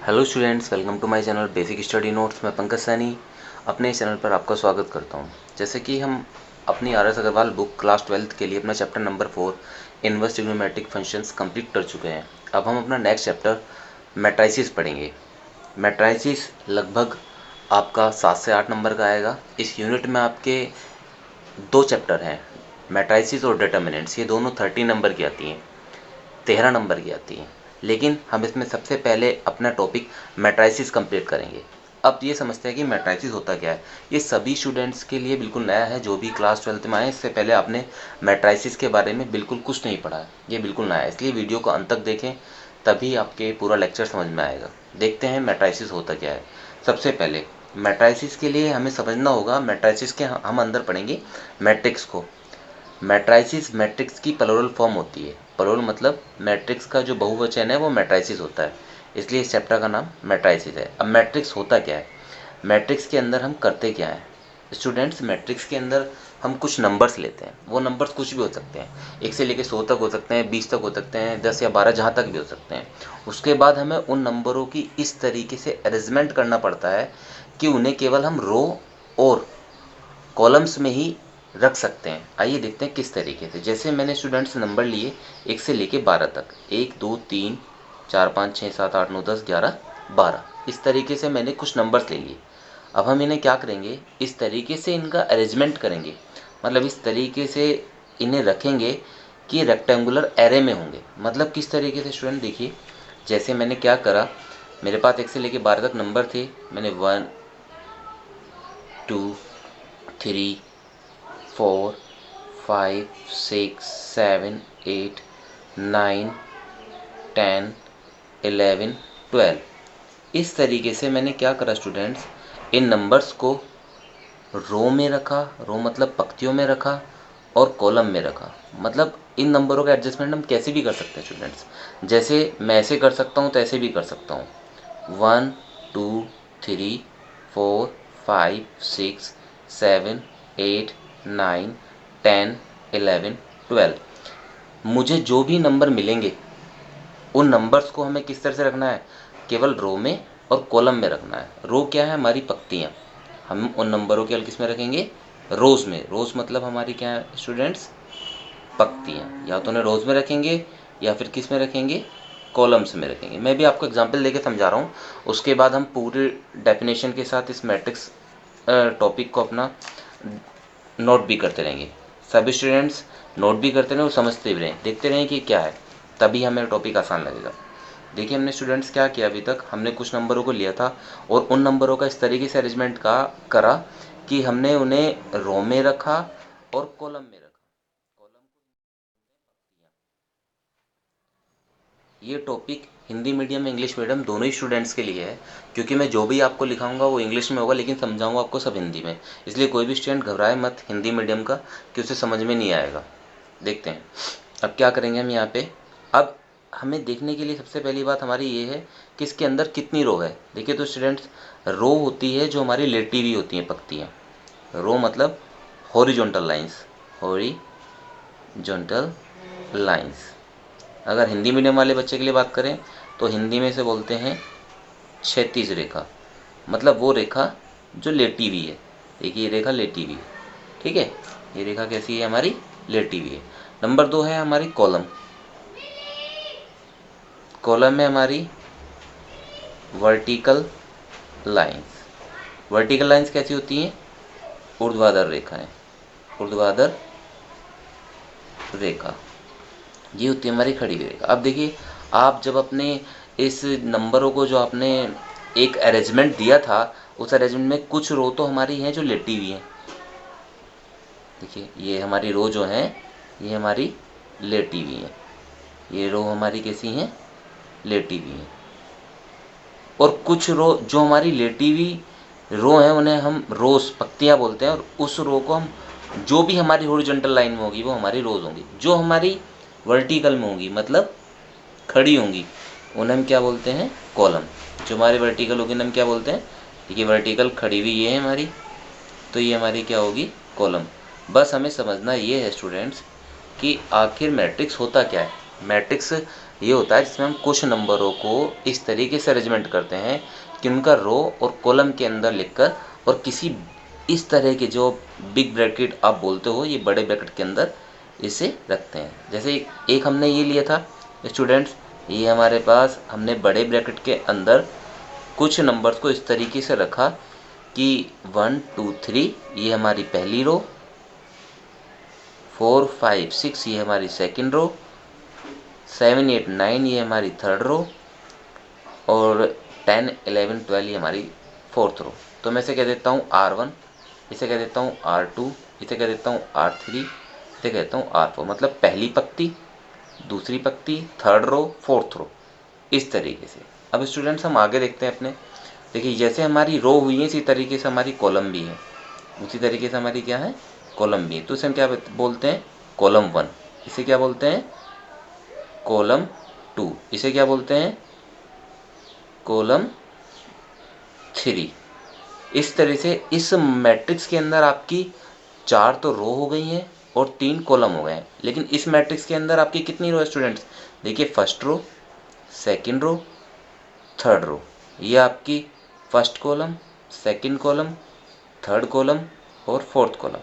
Hello students, welcome to my channel basic study notes. मैं पंकज सैनी अपने इस चैनल पर आपका स्वागत करता हूं। जैसे कि हम अपनी RS Agarwal book class 12th के लिए अपना chapter number 4 inverse trigonometric functions complete कर चुके हैं। अब हम अपना नेक्स्ट चैप्टर मैट्रिसेस पढ़ेंगे। मैट्रिसेस लगभग आपका 7 से 8 नंबर का आएगा। इस यूनिट में आपके दो चैप्टर हैं, मैट्रिसेस और डिटर्मिनेंट्स। ये दोनों 30 नंबर की आती हैं, 13 नंबर की आती हैं। लेकिन हम इसमें सबसे पहले अपना टॉपिक मैट्रिसेस कंप्लीट करेंगे। अब ये समझते हैं कि मैट्रिसेस होता क्या है। ये सभी स्टूडेंट्स के लिए बिल्कुल नया है। जो भी क्लास 12th में आए, इससे पहले आपने मैट्रिसेस के बारे में बिल्कुल कुछ नहीं पढ़ा है। ये बिल्कुल नया है, इसलिए वीडियो को अंत तक देखें, तभी आपके पूरा लेक्चर समझ में आएगा। देखते हैं मैट्रिसेस होता क्या है। सबसे पहले मैट्रिसेस के लिए हमें समझना होगा, मैट्रिसेस के हम अंदर पढ़ेंगे मैट्रिक्स को। मैट्रिसेस मैट्रिक्स की प्लुरल फॉर्म होती है। प्लुरल मतलब मैट्रिक्स का जो बहुवचन है वो मैट्रिसेस होता है, इसलिए इस चैप्टर का नाम मैट्रिसेस है। अब मैट्रिक्स होता क्या है, मैट्रिक्स के अंदर हम करते क्या है स्टूडेंट्स। मैट्रिक्स के अंदर हम कुछ नंबर्स लेते हैं। वो नंबर्स कुछ भी हो सकते हैं, 1 से लेकर 100 तक हो सकते हैं, 20 तक हो सकते हैं, 10 या 12 जहाँ तक भी हो सकते हैं। उसके बाद हमें उन नंबरों की इस तरीके से अरेंजमेंट करना पड़ता है कि उन्हें केवल हम रो और कॉलम्स में ही रख सकते हैं। आइए देखते हैं किस तरीके से। जैसे मैंने स्टूडेंट्स नंबर लिए 1 से लेके 12 तक, 1 2 3 4 5 6 7 8 9 10 11 12, इस तरीके से मैंने कुछ नंबर्स ले लिए। अब हम इन्हें क्या करेंगे, इस तरीके से इनका अरेंजमेंट करेंगे, मतलब इस तरीके से इन्हें रखेंगे कि रेक्टेंगुलर एरे में होंगे। मतलब किस तरीके से स्टूडेंट, देखिए जैसे मैंने क्या करा, मेरे पास 1 से लेके 12 तक नंबर थे। मैंने 1 2 3 4 5 6 7 8 9 10 11 12, इस तरीके से मैंने क्या करा स्टूडेंट्स, इन नंबर्स को रो में रखा, रो मतलब पंक्तियों में रखा, और कॉलम में रखा। मतलब इन नंबरों का एडजस्टमेंट हम कैसे भी कर सकते हैं स्टूडेंट्स। जैसे मैं ऐसे कर सकता हूँ तो ऐसे भी कर सकता हूँ, 1 2 3 4 5 6 7 8 9 10 11 12। मुझे जो भी नंबर मिलेंगे उन नंबर्स को हमें किस तरह से रखना है, केवल रो में और कॉलम में रखना है। रो क्या है, हमारी पंक्तियाँ। हम उन नंबरों के किस में रखेंगे, रोज में। रोज मतलब हमारी क्या है स्टूडेंट्स, पंक्तियाँ। या तो उन्हें रोज में रखेंगे या फिर किस में रखेंगे, कॉलम्स में रखेंगे। मैं भी आपको एग्जांपल देके समझा रहा हूँ, उसके बाद हम पूरे डेफिनेशन के साथ इस मैट्रिक्स टॉपिक को अपना नोट भी करते रहेंगे। सभी स्टूडेंट्स नोट भी करते रहें और समझते भी रहें, देखते रहें कि क्या है, तभी हमें टॉपिक आसान लगेगा। देखिए हमने स्टूडेंट्स क्या किया, अभी तक हमने कुछ नंबरों को लिया था और उन नंबरों का इस तरीके से अरेंजमेंट का करा कि हमने उन्हें रो में रखा और कॉलम में रखा। कॉलम को ये topic Hindi medium English medium दोनों ही स्टूडेंट्स के लिए है, क्योंकि मैं जो भी आपको लिखाऊंगा वो इंग्लिश में होगा, लेकिन समझाऊंगा आपको सब हिंदी में। इसलिए कोई भी स्टूडेंट घबराए मत हिंदी मीडियम का, कि उसे समझ में नहीं आएगा। देखते हैं अब क्या करेंगे हम यहाँ पे। अब हमें देखने के लिए सबसे पहली बात हमारी ये है कि इसके अंदर कितनी रो है। देखिए तो स्टूडेंट्स, रो होती है जो हमारी लेटी हुई होती हैं पंक्तियाँ। रो मतलब हॉरिजॉन्टल लाइंस, हॉरिजॉन्टल लाइंस। अगर हिंदी मीडियम वाले बच्चे के लिए बात करें तो हिंदी में से बोलते हैं क्षैतिज रेखा, मतलब वो रेखा जो लेटी हुई है। देखिए ये रेखा लेटी हुई है, ठीक है। ये रेखा कैसी है, हमारी लेटी हुई है। नंबर 2 है हमारी कॉलम। कॉलम में हमारी वर्टिकल लाइंस। वर्टिकल लाइंस कैसी होती हैं, ऊर्ध्वाधर रेखाएं, ऊर्ध्वाधर रेखा, ये होती है हमारी खड़ी हुई रेखा। अब देखिए आप जब अपने इस नंबरों को जो आपने एक अरेंजमेंट दिया था, उस अरेंजमेंट में कुछ रो तो हमारी हैं जो लेटी हुई हैं। देखिए ये हमारी रो जो हैं ये हमारी लेटी हुई हैं, ये रो हमारी कैसी हैं, लेटी हुई हैं। और कुछ रो जो हमारी लेटी हुई रो हैं उन्हें हम रोज पत्तियाँ बोलते हैं, और उस रो को हम, जो भी हमारी हॉरिजॉन्टल लाइन में होगी वो हमारी रोज होंगी। जो हमारी वर्टिकल में होंगी मतलब खड़ी होंगी, उन्हें हम क्या बोलते हैं, कॉलम। जो हमारी वर्टिकल होगी उन्हें हम क्या बोलते हैं, देखिए वर्टिकल खड़ी हुई ये है हमारी, तो ये हमारी क्या होगी, कॉलम। बस हमें समझना ये है स्टूडेंट्स कि आखिर मैट्रिक्स होता क्या है। मैट्रिक्स ये होता है जिसमें हम कुछ नंबरों को इस तरीके से अरेंजमेंट करते हैं कि उनका रो और कॉलम के अंदर लिखकर और किसी इस तरह के जो बिग ब्रैकेट आप बोलते हो ये बड़े ब्रैकेट के अंदर इसे रखते हैं। जैसे एक हमने ये लिया था स्टूडेंट्स, ये हमारे पास हमने बड़े ब्रैकेट के अंदर कुछ नंबर्स को इस तरीके से रखा कि 1 2 3 ये हमारी पहली रो, 4 5 6 ये हमारी सेकंड रो, 7 8 9 ये हमारी थर्ड रो और 10 11 12 ये हमारी फोर्थ रो। तो मैं इसे कह देता हूँ R1, इसे कह देता हूँ R2, इसे कह देता हूँ R3, इसे कहता हूँ R4। मतलब पहली पंक्ति, दूसरी पंक्ति, थर्ड रो, फोर्थ रो, इस तरीके से। अब स्टूडेंट्स हम आगे देखते हैं अपने। देखिए जैसे हमारी रो हुई है इसी तरीके से हमारी कॉलम भी है, उसी तरीके से हमारी क्या है कॉलम भी है। तो इसे हम क्या बोलते हैं कॉलम 1, इसे क्या बोलते हैं कॉलम 2, इसे क्या बोलते हैं कॉलम 3। इस तरह से इस मैट्रिक्स के अंदर आपकी 4 तो रो हो गई हैं और 3 कॉलम हो गए हैं। लेकिन इस मैट्रिक्स के अंदर आपकी कितनी रो है स्टूडेंट्स? देखिए first row, second row, third row, ये आपकी first column, second column, third column और फोर्थ कॉलम।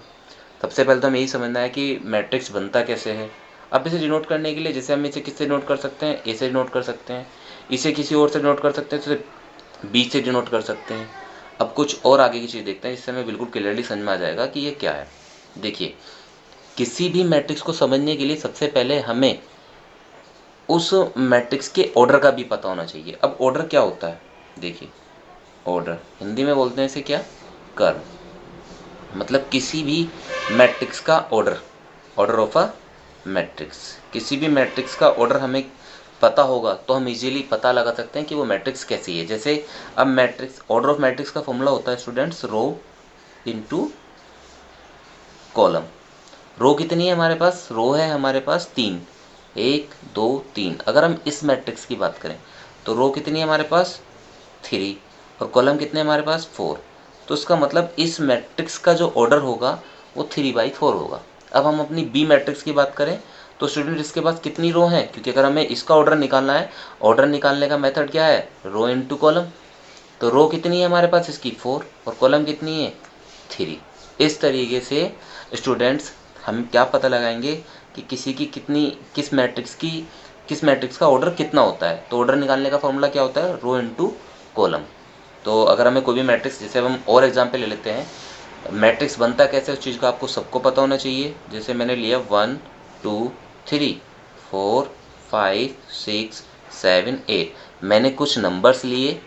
सबसे पहले तो हमें यही समझना है कि मैट्रिक्स बनता कैसे है। अब इसे डिनोट करने के लिए जैसे हम इसे किससे डिनोट कर सकते हैं, ए से डिनोट कर सकते हैं, इसे किसी और से डिनोट कर सकते हैं, तो बी से डिनोट कर सकते हैं। अब कुछ और आगे की चीज़ देखते हैं जिससे हमें बिल्कुल क्लियरली समझ में आ जाएगा कि ये क्या है। देखिए किसी भी मैट्रिक्स को समझने के लिए सबसे पहले हमें उस मैट्रिक्स के ऑर्डर का भी पता होना चाहिए। अब ऑर्डर क्या होता है? देखिए ऑर्डर हिंदी में बोलते हैं इसे क्या, क्रम। मतलब किसी भी मैट्रिक्स का order, order of a matrix, किसी भी मैट्रिक्स का ऑर्डर हमें पता होगा तो हम इजीली पता लगा सकते हैं कि वो मैट्रिक्स कैसी है। जैसे अब मैट्रिक्स, ऑर्डर ऑफ मैट्रिक्स का फॉर्मूला होता है स्टूडेंट्स रो इनटू कॉलम। रो कितनी है हमारे पास? रो है हमारे पास 3, 1 2 3। अगर हम इस मैट्रिक्स की बात करें तो रो कितनी है हमारे पास? 3 और कॉलम कितने हमारे पास? 4। तो इसका मतलब इस मैट्रिक्स का जो ऑर्डर होगा वो 3/4 होगा। अब हम अपनी बी मैट्रिक्स की बात करें तो स्टूडेंट इसके पास कितनी रो हैं? क्योंकि अगर हमें इसका ऑर्डर निकालना है, ऑर्डर निकालने का मेथड क्या है? रो इनटू कॉलम। तो रो कितनी है हमारे पास इसकी? 4 और कॉलम कितनी है? 3। इस तरीके से स्टूडेंट्स हम क्या पता लगाएंगे कि किसी की कितनी, किस मैट्रिक्स का ऑर्डर कितना होता है। तो ऑर्डर निकालने का फॉर्मूला क्या होता है? रो इनटू कॉलम। तो अगर हमें कोई भी मैट्रिक्स, जैसे अब हम और एग्जाम्पल ले लेते हैं, मैट्रिक्स बनता कैसे उस चीज़ का आपको सबको पता होना चाहिए। जैसे मैंने लिया 1 2 3 4 5 6 7 8, मैंने कुछ नंबर्स लिए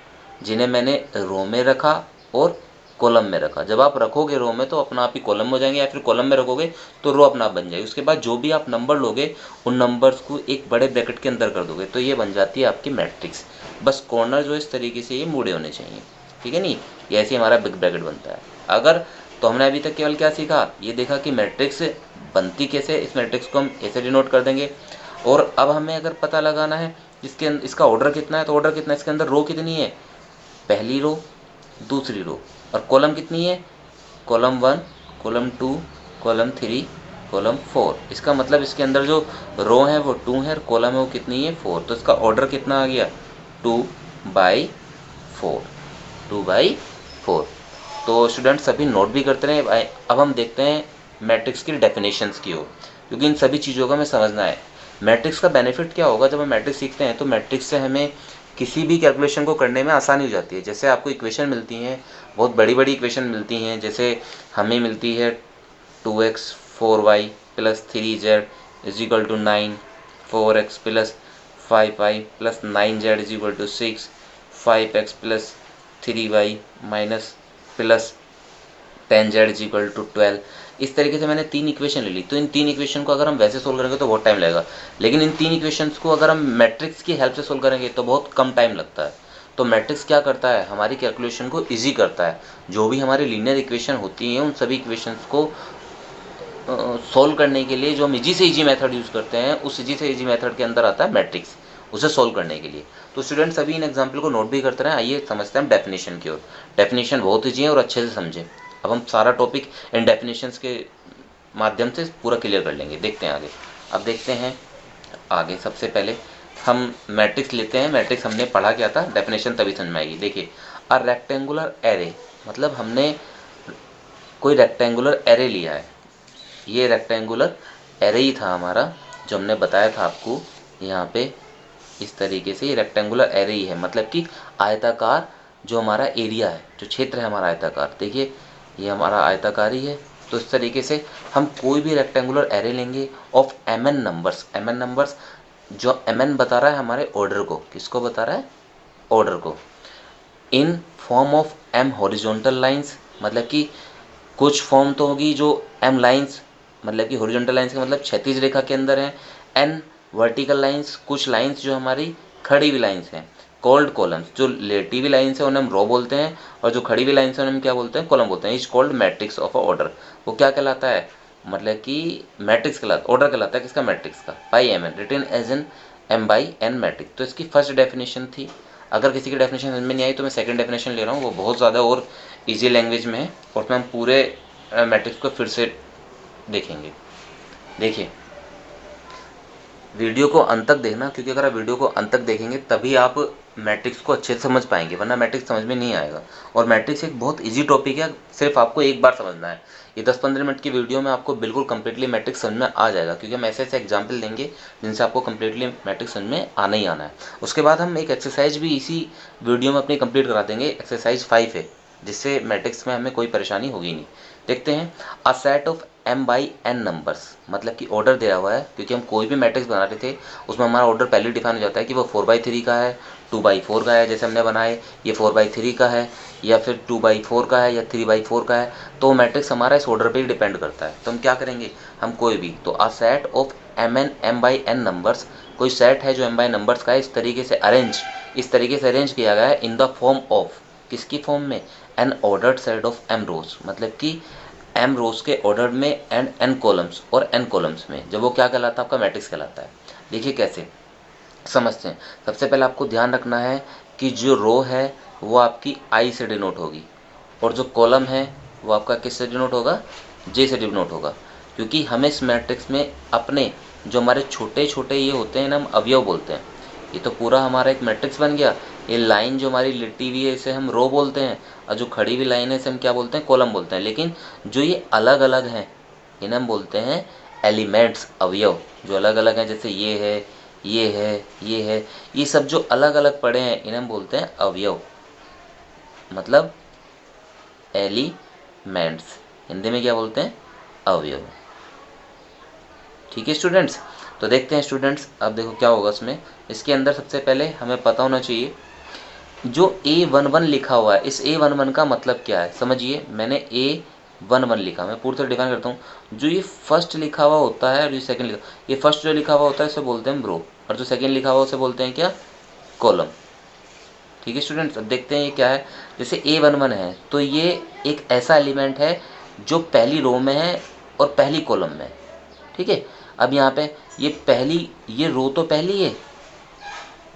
जिन्हें मैंने रो में रखा और कॉलम में रखा। जब आप रखोगे रो में तो अपना आप ही कॉलम में हो जाएंगे, या फिर कॉलम में रखोगे तो रो अपना आप बन जाएगी। उसके बाद जो भी आप नंबर लोगे उन नंबर्स को एक बड़े ब्रैकेट के अंदर कर दोगे तो ये बन जाती है आपकी मैट्रिक्स। बस कॉर्नर जो इस तरीके से ये मुड़े होने चाहिए, ठीक है नहीं? ये ऐसे हमारा बिग ब्रैकेट बनता है। अगर तो हमने अभी तक केवल क्या सीखा, ये देखा कि मैट्रिक्स बनती कैसे, इस मैट्रिक्स को हम ऐसे डिनोट कर देंगे। और अब हमें अगर पता लगाना है इसका ऑर्डर कितना है, तो ऑर्डर कितना है, इसके अंदर रो कितनी है? पहली रो, दूसरी रो, और कॉलम कितनी है? Column 1, column 2, column 3, column 4। इसका मतलब इसके अंदर जो रो है वो 2 है और कॉलम है वो कितनी है? 4। तो इसका ऑर्डर कितना आ गया? 2/4, 2/4। तो स्टूडेंट सभी नोट भी करते रहे। अब हम देखते हैं मैट्रिक्स की डेफिनेशंस की ओर, क्योंकि इन सभी चीज़ों का हमें समझना है। मैट्रिक्स का बेनिफिट क्या होगा जब हम मैट्रिक्स सीखते हैं? तो मैट्रिक्स से हमें किसी भी कैलकुलेशन को करने में आसानी हो जाती है। जैसे आपको इक्वेशन मिलती हैं, बहुत बड़ी बड़ी इक्वेशन मिलती हैं, जैसे हमें मिलती है 2x 4y plus 3z is equal to 9, 4x plus 5y plus 9z is equal to 6, 5x plus 3y minus plus 10z is equal to 12। इस तरीके से मैंने 3 इक्वेशन ले ली। तो इन 3 इक्वेशन को अगर हम वैसे सोल्व करेंगे तो बहुत टाइम लगेगा, लेकिन इन 3 इक्वेशंस को अगर हम मैट्रिक्स की हेल्प से सोल्व करेंगे तो बहुत कम टाइम लगता है। तो मैट्रिक्स क्या करता है? हमारी कैलकुलेशन को ईजी करता है। जो भी हमारी लीनियर इक्वेशन होती हैं उन सभी इक्वेशंस को सोल्व करने के लिए जो हम ईजी से ईजी मेथड यूज़ करते हैं, उस ईजी से ईजी मेथड के अंदर आता है मैट्रिक्स, उसे सोल्व करने के लिए। तो स्टूडेंट सभी इन एग्जाम्पल को नोट भी करते रहे। आइए समझते हैं डेफिनेशन की ओर। डेफिनेशन बहुत ईजी है और अच्छे से समझें। अब हम सारा टॉपिक इन डेफिनेशंस के माध्यम से पूरा क्लियर कर लेंगे। देखते हैं आगे। अब देखते हैं आगे। सबसे पहले हम मैट्रिक्स लेते हैं। मैट्रिक्स हमने पढ़ा क्या था, डेफिनेशन तभी समझ में आएगी। देखिए, अ रेक्टेंगुलर एरे, मतलब हमने कोई रेक्टेंगुलर एरे लिया है। ये रेक्टेंगुलर एरे ही था हमारा, जो हमने बताया था आपको यहाँ पे। इस तरीके से ये रेक्टेंगुलर एरे ही है, मतलब कि आयताकार जो हमारा एरिया है, जो क्षेत्र है हमारा आयताकार। देखिए, ये हमारा आयताकार ही है। तो इस तरीके से हम कोई भी रेक्टेंगुलर एरे लेंगे of M N numbers. M N numbers, जो एम एन बता रहा है हमारे ऑर्डर को, किसको बता रहा है, ऑर्डर को। In form of M horizontal lines, मतलब कि कुछ फॉर्म तो होगी जो एम लाइंस, मतलब कि हॉरिजॉन्टल लाइंस का मतलब क्षैतिज रेखा के अंदर है। एन वर्टिकल लाइंस, कुछ लाइंस जो हमारी खड़ी हुई लाइंस हैं। कॉल्ड कॉलम्स, जो लेटी हुई लाइंस है उन्हें हम रो बोलते हैं, और जो खड़ी हुई लाइंस है उन्हें हम क्या बोलते हैं, कॉलम बोलते हैं। Is called matrix of a order. वो क्या कहलाता है, मतलब कि मैट्रिक्स कहलाता, ऑर्डर कहलाता है किसका, मैट्रिक्स का। By M N, written as an M by N matrix. तो इसकी फर्स्ट डेफिनेशन थी। अगर किसी की डेफिनेशन समझ में नहीं आई तो मैं सेकंड डेफिनेशन ले रहा हूँ, वो बहुत ज़्यादा और इजी लैंग्वेज में है, और उसमें हम पूरे मैट्रिक्स को फिर से देखेंगे। देखिए, वीडियो को अंत तक देखना, क्योंकि अगर आप वीडियो को अंत तक देखेंगे तभी आप मैट्रिक्स को अच्छे से समझ पाएंगे, वरना मैट्रिक्स समझ में नहीं आएगा। और मैट्रिक्स एक बहुत इजी टॉपिक है, सिर्फ आपको एक बार समझना है। ये 10-15 मिनट की वीडियो में आपको बिल्कुल कंप्लीटली मैट्रिक्स समझ में आ जाएगा, क्योंकि हम ऐसे ऐसे एग्जाम्पल देंगे जिनसे आपको कंप्लीटली मैट्रिक्स समझ में आना ही आना है। उसके बाद हम एक एक्सरसाइज भी इसी वीडियो में अपनी कंप्लीट करा देंगे। एक्सरसाइज 5 है, जिससे मैट्रिक्स में हमें कोई परेशानी होगी नहीं। देखते हैं, a set of m by n numbers, मतलब कि ऑर्डर दिया हुआ है, क्योंकि हम कोई भी मैट्रिक्स बना रहे थे उसमें हमारा ऑर्डर पहले डिफाइन हो जाता है कि वो 4/3 का है, 2/4 का है, जैसे हमने बनाए ये 4/3 का है, या फिर 2/4 का है, या 3/4 का है। तो मैट्रिक्स हमारा इस ऑर्डर पर ही डिपेंड करता है। तो हम क्या करेंगे, हम कोई भी, तो a set of m by n numbers, कोई सेट है जो m बाई नंबर्स का है, इस तरीके से अरेंज किया गया है इन द फॉर्म ऑफ, किसकी फॉर्म में, N ordered set of m रोज, मतलब कि m रोज के ऑर्डर में एंड n कॉलम्स, और n कॉलम्स में, जब वो क्या कहलाता है, आपका मैट्रिक्स कहलाता है। देखिए कैसे समझते हैं। सबसे पहले आपको ध्यान रखना है कि जो रो है वो आपकी i से डिनोट होगी, और जो कॉलम है वो आपका किससे डिनोट होगा, j से डिनोट होगा। क्योंकि हमें इस मैट्रिक्स में अपने जो हमारे छोटे छोटे ये होते हैं ना, हम अवयव बोलते हैं। ये तो पूरा हमारा एक मैट्रिक्स बन गया। ये लाइन जो हमारी लिटी हुई है इसे हम रो बोलते हैं, और जो खड़ी हुई लाइन है इसे हम क्या बोलते हैं, कॉलम बोलते हैं। लेकिन जो ये अलग अलग हैं इन्हें हम बोलते हैं एलिमेंट्स, अवयव। जो अलग अलग हैं, जैसे ये है, ये है, ये है, ये सब जो अलग अलग पड़े हैं इन्हें हम बोलते हैं अवयव, मतलब एलिमेंट्स। हिंदी में क्या बोलते हैं, अवयव। ठीक है स्टूडेंट्स। तो देखते हैं स्टूडेंट्स, अब देखो क्या होगा इसमें। इसके अंदर सबसे पहले हमें पता होना चाहिए जो A11 लिखा हुआ है, इस A11 का मतलब क्या है। समझिए, मैंने A11 लिखा, मैं पूरी तरह डिफाइन करता हूँ। जो ये फर्स्ट लिखा हुआ होता है और ये सेकंड लिखा, ये फर्स्ट जो लिखा हुआ होता है उसे बोलते हैं रो, और जो सेकंड लिखा हुआ उसे बोलते हैं क्या, कॉलम। ठीक है स्टूडेंट्स। अब देखते हैं ये क्या है। जैसे A11 है तो ये एक ऐसा एलिमेंट है जो पहली रो में है और पहली कॉलम में है। ठीक है। अब यहाँ पे ये रो तो पहली है,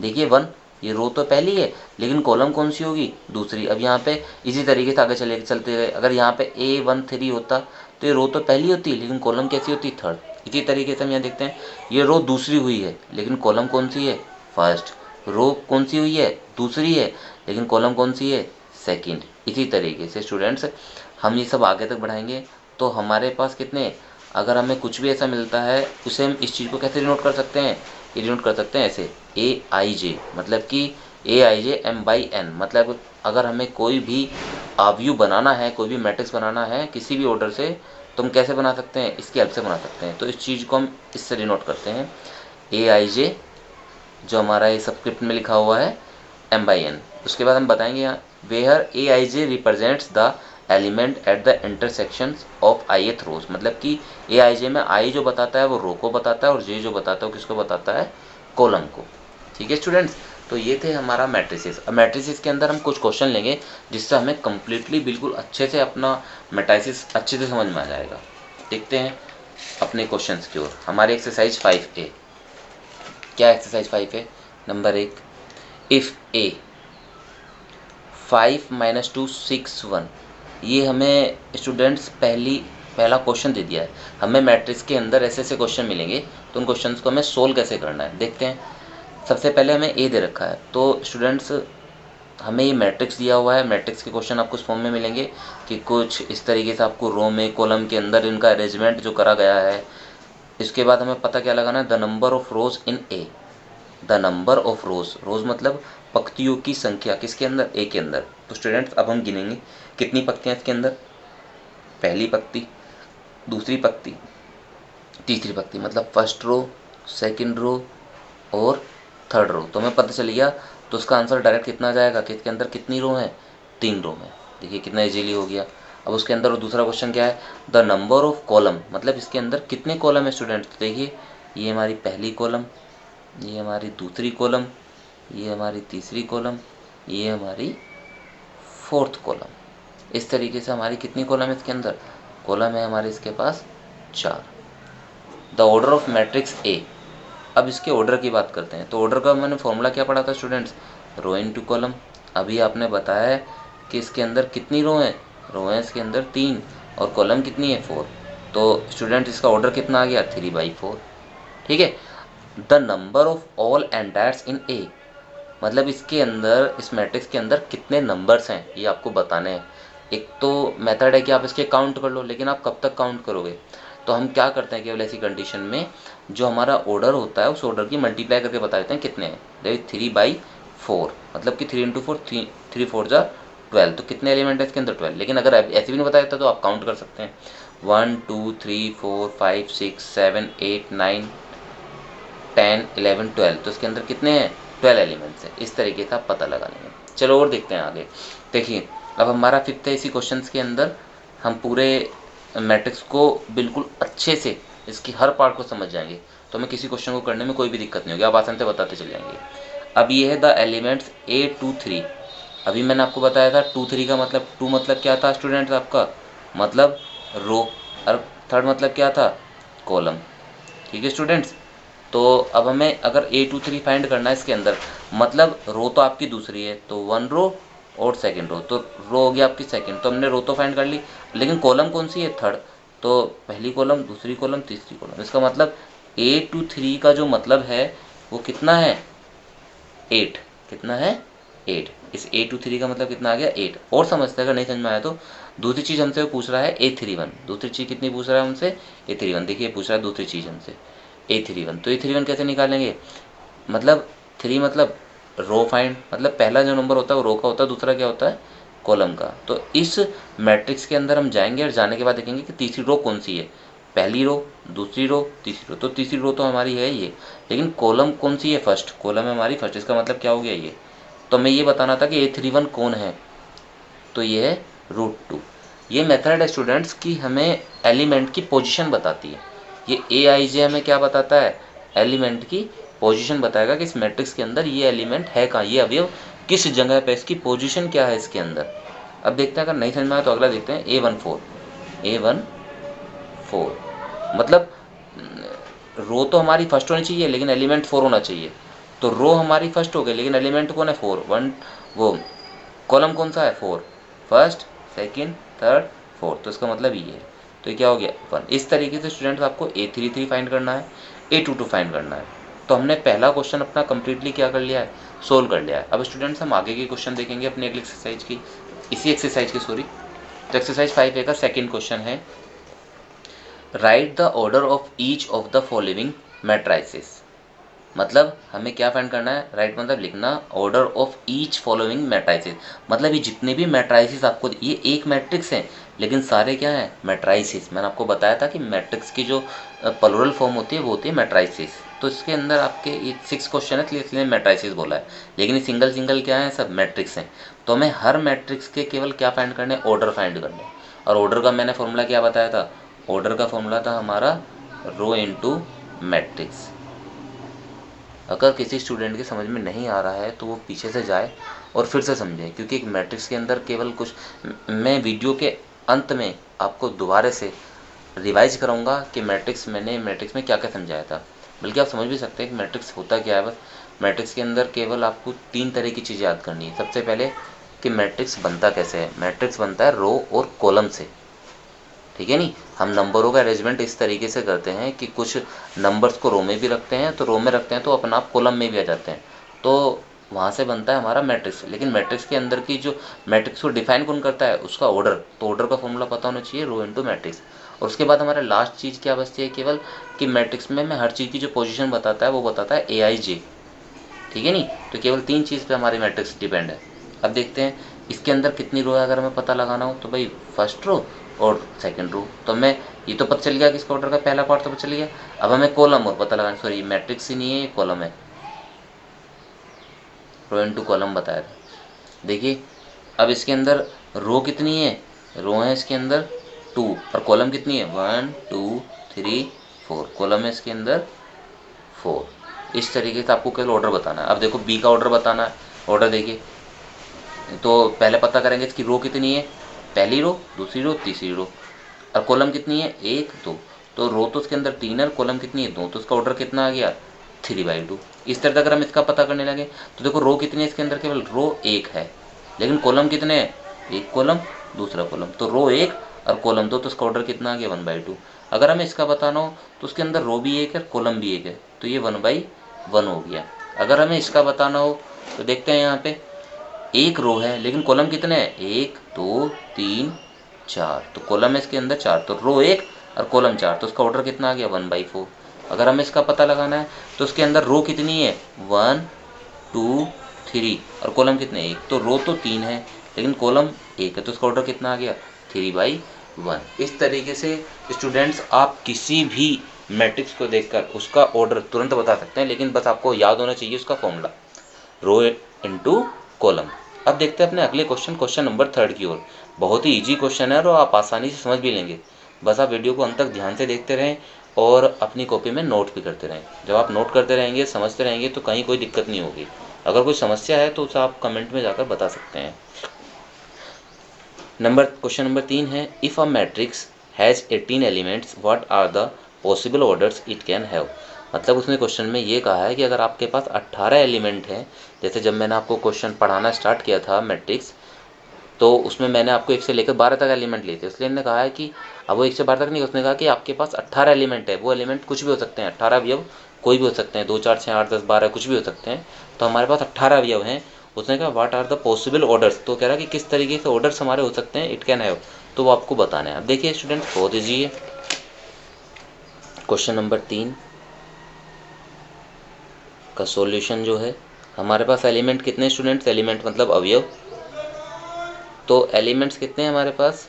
देखिए 1, ये रो तो पहली है, लेकिन कॉलम कौन सी होगी, दूसरी। अब यहाँ पे इसी तरीके से आगे चलते गए। अगर यहाँ पे A13 होता तो ये रो तो पहली होती, लेकिन कॉलम कैसी होती, थर्ड। इसी तरीके से हम यहाँ देखते हैं, ये रो दूसरी हुई है, लेकिन कॉलम कौन सी है, फर्स्ट। रो कौन सी हुई है, दूसरी है, लेकिन कॉलम कौन सी है, सेकंड। इसी तरीके से स्टूडेंट्स हम ये सब आगे तक बढ़ाएंगे तो हमारे पास कितने, अगर हमें कुछ भी ऐसा मिलता है उसे हम इस चीज़ को कैसे डिनोट कर सकते हैं, ये डिनोट कर सकते हैं ऐसे, AIJ, मतलब कि AIJ m/n। मतलब अगर हमें कोई भी आव्यूह बनाना है, कोई भी मैट्रिक्स बनाना है किसी भी ऑर्डर से, तो हम कैसे बना सकते हैं, इसकी हेल्प से बना सकते हैं। तो इस चीज़ को हम इससे डिनोट करते हैं, AIJ जो हमारा ये सबस्क्रिप्ट में लिखा हुआ है m/n। उसके बाद हम बताएंगे यहाँ, where AIJ represents the element at the intersection of ith rows, मतलब कि AIJ में I जो बताता है वो रो को बताता है, और J जो बताता है वो किसको बताता है, कॉलम को। ठीक है स्टूडेंट्स। तो ये थे हमारा मैट्रिसेस। अब मैट्रिसेस के अंदर हम कुछ क्वेश्चन लेंगे जिससे हमें कम्प्लीटली बिल्कुल अच्छे से अपना मैट्रिसेस अच्छे से समझ में आ जाएगा। देखते हैं अपने क्वेश्चंस की ओर। हमारी एक्सरसाइज 5A, क्या exercise 5A, number 1, if A 5 - 2 6 1। ये हमें स्टूडेंट्स पहला क्वेश्चन दे दिया है। हमें मैट्रिक्स के अंदर ऐसे ऐसे क्वेश्चन मिलेंगे, तो उन क्वेश्चंस को हमें सोल्व कैसे करना है देखते हैं। सबसे पहले हमें ए दे रखा है, तो स्टूडेंट्स हमें ये मैट्रिक्स दिया हुआ है। मैट्रिक्स के क्वेश्चन आपको इस फॉर्म में मिलेंगे कि कुछ इस तरीके से आपको रो में कॉलम के अंदर इनका अरेंजमेंट जो करा गया है। इसके बाद हमें पता क्या लगाना है, the number of rows in a, the number of rows, rows मतलब पंक्तियों की संख्या किसके अंदर, ए के अंदर। तो स्टूडेंट्स अब हम गिनेंगे कितनी पंक्तियां इसके अंदर, पहली पंक्ति, दूसरी पंक्ति, तीसरी पंक्ति, मतलब फर्स्ट रो, सेकंड रो और थर्ड रो। तो हमें पता चल गया, तो उसका आंसर डायरेक्ट कितना आ जाएगा कि इसके अंदर कितनी रो है, 3 रो में। देखिए कितना इजीली हो गया। अब उसके अंदर दूसरा क्वेश्चन क्या है, द नंबर ऑफ कॉलम, मतलब इसके अंदर कितने कॉलम है स्टूडेंट। तो देखिए ये हमारी पहली कॉलम, ये हमारी दूसरी कॉलम, ये हमारी तीसरी कॉलम, ये हमारी फोर्थ कॉलम। इस तरीके से हमारी कितनी कॉलम है इसके अंदर, कॉलम है हमारे इसके पास 4। The order of matrix A, अब इसके ऑर्डर की बात करते हैं। तो ऑर्डर का मैंने फॉर्मूला क्या पढ़ा था स्टूडेंट्स, रो इनटू कॉलम। अभी आपने बताया है कि इसके अंदर कितनी रो हैं, रो हैं इसके अंदर 3 और कॉलम कितनी है 4। तो स्टूडेंट इसका ऑर्डर कितना आ गया, 3/4। ठीक है। द नंबर ऑफ ऑल एंटायर्स इन ए, मतलब इसके अंदर, इस मैट्रिक्स के अंदर कितने नंबर्स हैं ये आपको बताने हैं। एक तो मेथड है कि आप इसके काउंट कर लो, लेकिन आप कब तक काउंट करोगे। तो हम क्या करते हैं केवल ऐसी कंडीशन में, जो हमारा ऑर्डर होता है उस ऑर्डर की मल्टीप्लाई करके बता देते हैं कितने हैं। देखिए 3/4, मतलब कि 3 × 4, 3 4 जा 12। तो कितने एलिमेंट है इसके अंदर, 12। लेकिन अगर ऐसे भी नहीं बता देता तो आप काउंट कर सकते हैं, 1 2 3 4 5 6 7 8 9 10 11 12। तो इसके अंदर कितने हैं, 12 एलिमेंट्स हैं। इस तरीके से आप पता लगा लेंगे। चलो और देखते हैं आगे। देखिए अब हमारा फिफ्थ है, इसी क्वेश्चन के अंदर हम पूरे मैट्रिक्स को बिल्कुल अच्छे से इसकी हर पार्ट को समझ जाएंगे, तो हमें किसी क्वेश्चन को करने में कोई भी दिक्कत नहीं होगी, आप आसान से बताते चल जाएंगे। अब ये है द एलिमेंट्स A 2 3। अभी मैंने आपको बताया था 2 3 का मतलब, 2 मतलब क्या था स्टूडेंट्स आपका, मतलब रो, और थर्ड मतलब क्या था, कॉलम। ठीक है स्टूडेंट्स। तो अब हमें अगर A 2 3 फाइंड करना है इसके अंदर, मतलब रो तो आपकी दूसरी है, तो 1 रो और सेकंड रो, तो रो हो गया आपकी सेकंड। तो हमने रो तो फाइंड कर ली, लेकिन कॉलम कौन सी है, थर्ड। तो पहली कॉलम, दूसरी कॉलम, तीसरी कॉलम। इसका मतलब A 2 3 का जो मतलब है वो कितना है, 8। कितना है, 8। इस A 2 3 का मतलब कितना आ गया, 8। और समझते हैं, अगर नहीं समझ में आया तो दूसरी चीज़ हमसे वो पूछ रहा है A31। दूसरी चीज़ कितनी पूछ रहा है हमसे, A31। देखिए पूछ रहा है दूसरी चीज़ हमसे A31। तो A31 कैसे निकालेंगे, मतलब 3 मतलब रो फाइंड, मतलब पहला जो नंबर होता है वो रो का होता है, दूसरा क्या होता है, कॉलम का। तो इस मैट्रिक्स के अंदर हम जाएंगे और जाने के बाद देखेंगे कि तीसरी रो कौन सी है, पहली रो, दूसरी रो, तीसरी रो। तो तीसरी रो तो हमारी है ये, लेकिन कॉलम कौन सी है, फर्स्ट कॉलम है हमारी फर्स्ट। इसका मतलब क्या हो गया ये, तो हमें ये बताना था कि A31 कौन है, तो ये है √2। ये मेथड है स्टूडेंट्स की हमें एलिमेंट की पोजीशन बताती है। ये AIJ हमें क्या बताता है, एलिमेंट की पोजीशन बताएगा कि इस मैट्रिक्स के अंदर ये एलिमेंट है कहाँ, ये अवयव किस जगह पे, इसकी पोजीशन क्या है इसके अंदर। अब देखते हैं, अगर नहीं समझ में आया तो अगला देखते हैं, A14। मतलब रो तो हमारी फर्स्ट होनी चाहिए लेकिन एलिमेंट 4 होना चाहिए। तो रो हमारी फर्स्ट हो गई लेकिन एलिमेंट कौन है, 4। वन वो कॉलम कौन सा है, 4। First, second, third, fourth. तो इसका मतलब ये है। तो ये क्या हो गया, 1। इस तरीके से स्टूडेंट्स आपको A33 फाइंड करना है, A22 फाइंड करना है। तो हमने पहला क्वेश्चन अपना कंप्लीटली क्या कर लिया है, सोल्व कर लिया है। अब स्टूडेंट्स हम आगे के क्वेश्चन देखेंगे अपनी अगली एक्सरसाइज की, इसी एक्सरसाइज की सॉरी। तो एक्सरसाइज 5A का सेकेंड क्वेश्चन है, right the order of each of the following matrices. मतलब हमें क्या फाइंड करना है, राइट मतलब लिखना, order of each following matrices. मतलब ये जितने भी मैट्राइसिस आपको, ये एक मैट्रिक्स है लेकिन सारे क्या हैं, मैट्राइसिस। मैंने आपको बताया था कि मैट्रिक्स की जो प्लुरल फॉर्म होती है वो होती है मैट्राइसिस। तो इसके अंदर आपके ये 6 क्वेश्चन है, इसलिए मैट्राइसिस बोला है, लेकिन ये सिंगल सिंगल क्या है, सब मैट्रिक्स हैं। तो हमें हर मैट्रिक्स के केवल क्या फाइंड करने, ऑर्डर फाइंड करने। और ऑर्डर का मैंने फॉर्मूला क्या बताया था, ऑर्डर का फॉर्मूला था हमारा रो इनटू मैट्रिक्स। अगर किसी स्टूडेंट के समझ में नहीं आ रहा है तो वो पीछे से जाए और फिर से समझे, क्योंकि एक मैट्रिक्स के अंदर केवल कुछ, मैं वीडियो के अंत में आपको दोबारा से रिवाइज कराऊंगा कि मैंने मैट्रिक्स में क्या क्या समझाया था। बल्कि आप समझ भी सकते हैं कि मैट्रिक्स होता क्या है। बस मैट्रिक्स के अंदर केवल आपको 3 तरह की चीज़ें याद करनी है। सबसे पहले कि मैट्रिक्स बनता कैसे है, मैट्रिक्स बनता है रो और कॉलम से। ठीक है नहीं। हम नंबरों का अरेंजमेंट इस तरीके से करते हैं कि कुछ नंबर्स को रो में भी रखते हैं, तो रो में रखते हैं तो अपना आप कॉलम में भी आ जाते हैं, तो वहाँ से बनता है हमारा मैट्रिक्स। लेकिन मैट्रिक्स के अंदर की जो मैट्रिक्स को डिफाइन कौन करता है, उसका ऑर्डर, तो ऑर्डर का फॉर्मूला पता होना चाहिए, रो इनटू मैट्रिक्स। और उसके बाद हमारा लास्ट चीज़ क्या बचती है केवल, कि मैट्रिक्स में मैं हर चीज़ की जो पोजीशन बताता है वो बताता है AIJ, ठीक है नहीं। तो केवल 3 चीज़ पे हमारी मैट्रिक्स डिपेंड है। अब देखते हैं इसके अंदर कितनी रो है, अगर हमें पता लगाना हो तो भाई फर्स्ट रो और सेकंड रो, तो हमें ये तो पता चल गया कि इसका ऑर्डर का पहला पार्ट तो पता चल गया। अब हमें कॉलम और पता लगाना, सॉरी मैट्रिक्स ही नहीं है, ये कॉलम है, रो इनटू कॉलम बताया था। देखिए अब इसके अंदर रो कितनी है, रो है इसके अंदर 2, और कॉलम कितनी है 1 2 3 4, कॉलम है इसके अंदर 4। इस तरीके से आपको केवल ऑर्डर बताना है। अब देखो बी का ऑर्डर बताना है, ऑर्डर देखिए, तो पहले पता करेंगे इसकी रो कितनी है, पहली रो, दूसरी रो, तीसरी रो, और कॉलम कितनी है 1 2, तो रो तो इसके अंदर 3 है और कॉलम कितनी है 2, तो इसका ऑर्डर कितना आ गया 3/2। इस तरह अगर हम इसका पता करने लगे तो देखो रो कितनी है इसके अंदर, केवल रो 1 है, लेकिन कॉलम कितने हैं, एक कॉलम दूसरा कॉलम, तो रो 1 और कॉलम 2, तो इसका ऑर्डर कितना आ गया 1/2। अगर हमें इसका बताना हो तो उसके अंदर रो भी 1 है कॉलम भी 1 है, तो ये 1/1 हो गया। अगर हमें इसका बताना हो तो देखते हैं यहाँ पे एक रो है लेकिन कॉलम कितने हैं 1 2 3 4, तो कॉलम है इसके अंदर 4, तो रो 1 और कॉलम 4, तो उसका ऑर्डर कितना आ गया 1/4। अगर हमें इसका पता लगाना है तो उसके अंदर रो कितनी है 1 2 3 और कॉलम कितने 1, तो रो तो 3 है लेकिन कॉलम 1 है, तो उसका ऑर्डर कितना आ गया 3/1। इस तरीके से स्टूडेंट्स आप किसी भी मैट्रिक्स को देखकर उसका ऑर्डर तुरंत बता सकते हैं, लेकिन बस आपको याद होना चाहिए उसका फॉर्मूला, रो इनटू कॉलम। अब देखते हैं अपने अगले क्वेश्चन, क्वेश्चन नंबर 3 की ओर। बहुत ही इजी क्वेश्चन है और आप आसानी से समझ भी लेंगे, बस आप वीडियो को अंत तक ध्यान से देखते रहें और अपनी कॉपी में नोट भी करते रहें। जब आप नोट करते रहेंगे, समझते रहेंगे, तो कहीं कोई दिक्कत नहीं होगी। अगर कोई समस्या है तो उसे आप कमेंट में जाकर बता सकते हैं। क्वेश्चन नंबर 3 है, if a matrix has 18 elements what are the possible orders it can have. मतलब उसने क्वेश्चन में ये कहा है कि अगर आपके पास 18 एलिमेंट हैं, जैसे जब मैंने आपको क्वेश्चन पढ़ाना स्टार्ट किया था मैट्रिक्स, तो उसमें मैंने आपको 1 से लेकर 12 तक एलिमेंट लिए थे, इसलिए मैंने कहा है कि अब वो 1 से 12 तक नहीं, उसने कहा कि आपके पास 18 एलिमेंट है, वो एलिमेंट कुछ भी हो सकते हैं, 18 अवयव कोई भी हो सकते हैं, 2 4 6 8 10 12 कुछ भी हो सकते हैं, तो हमारे पास 18 अवयव हैं। उसने कहा what are the possible orders, तो कह रहा है कि किस तरीके से ऑर्डर्स हमारे हो सकते हैं, इट कैन हैव, तो वो आपको बताना है। अब देखिए स्टूडेंट्स बहुत ईजी है। क्वेश्चन नंबर 3 का सॉल्यूशन जो है, हमारे पास एलिमेंट कितने स्टूडेंट्स, एलिमेंट मतलब अवयव, तो एलिमेंट्स कितने हैं हमारे पास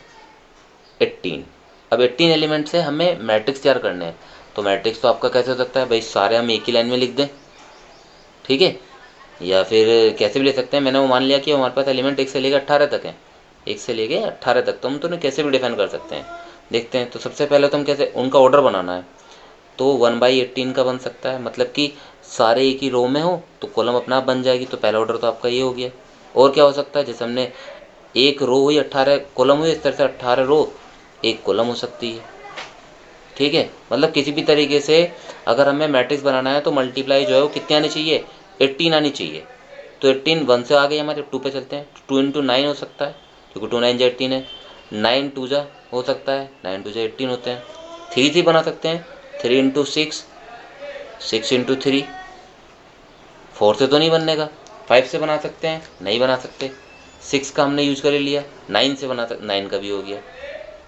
18। अब 18 एलिमेंट से हमें मैट्रिक्स तैयार करने हैं, तो मैट्रिक्स तो आपका कैसे हो सकता है भाई, सारे हम एक ही लाइन में लिख दें, ठीक है, या फिर कैसे भी ले सकते हैं। मैंने वो मान लिया कि हमारे पास एलिमेंट 1 से लेकर 18 तक हैं, 1 से लेकर 18 तक, तो हम तो उन्हें कैसे भी डिफाइन कर सकते हैं। देखते हैं, तो सबसे पहले तो हम कैसे उनका ऑर्डर बनाना है, तो 1/18 का बन सकता है, मतलब कि सारे एक ही रो में हो तो कॉलम अपना आप बन जाएगी, तो पहला ऑर्डर तो आपका ये हो गया। और क्या हो सकता है, जैसे हमने एक रो हुई 18 कॉलम हुई, इस तरह से 18 रो एक कॉलम हो सकती है, ठीक है। मतलब किसी भी तरीके से अगर हमें मैट्रिक्स बनाना है तो मल्टीप्लाई जो है वो कितनी आनी चाहिए 18 आनी चाहिए, तो 18 1 से आ गई हमारे, 2 पे चलते हैं, 2 इंटू 9 हो सकता है क्योंकि 2 9 जा 18 है, 9 2 जा हो सकता है, 9 2 जा 18 होते हैं, 3 3 बना सकते हैं, 3 इंटू 6 6 इंटू 3, 4 से तो नहीं बनने का, 5 से बना सकते हैं, नहीं बना सकते, 6 का हमने यूज कर लिया, 9 से बना सकते, 9 का भी हो गया,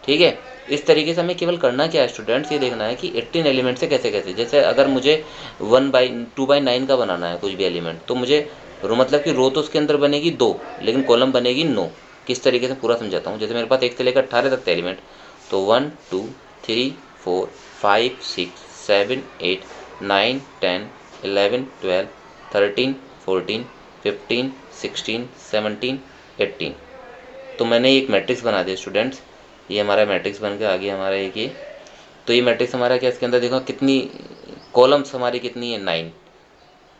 ठीक है। इस तरीके से हमें केवल करना क्या है स्टूडेंट्स, ये देखना है कि 18 एलिमेंट से कैसे कैसे, जैसे अगर मुझे 2/9 का बनाना है कुछ भी एलिमेंट, तो मुझे रो मतलब कि रो तो उसके अंदर बनेगी 2 लेकिन कॉलम बनेगी 9। किस तरीके से पूरा समझाता हूँ, जैसे मेरे पास 1 से लेकर 18 तक थे एलिमेंट, तो 1 2 3 4 5 6 7 8 9 10 11 12 13 14 15 16 17 18, तो मैंने एक मैट्रिक्स बना दिया स्टूडेंट्स, ये हमारा मैट्रिक्स बन के आ गया हमारा एक ये। तो ये मैट्रिक्स हमारा क्या, इसके अंदर देखो कितनी कॉलम्स हमारी कितनी है 9,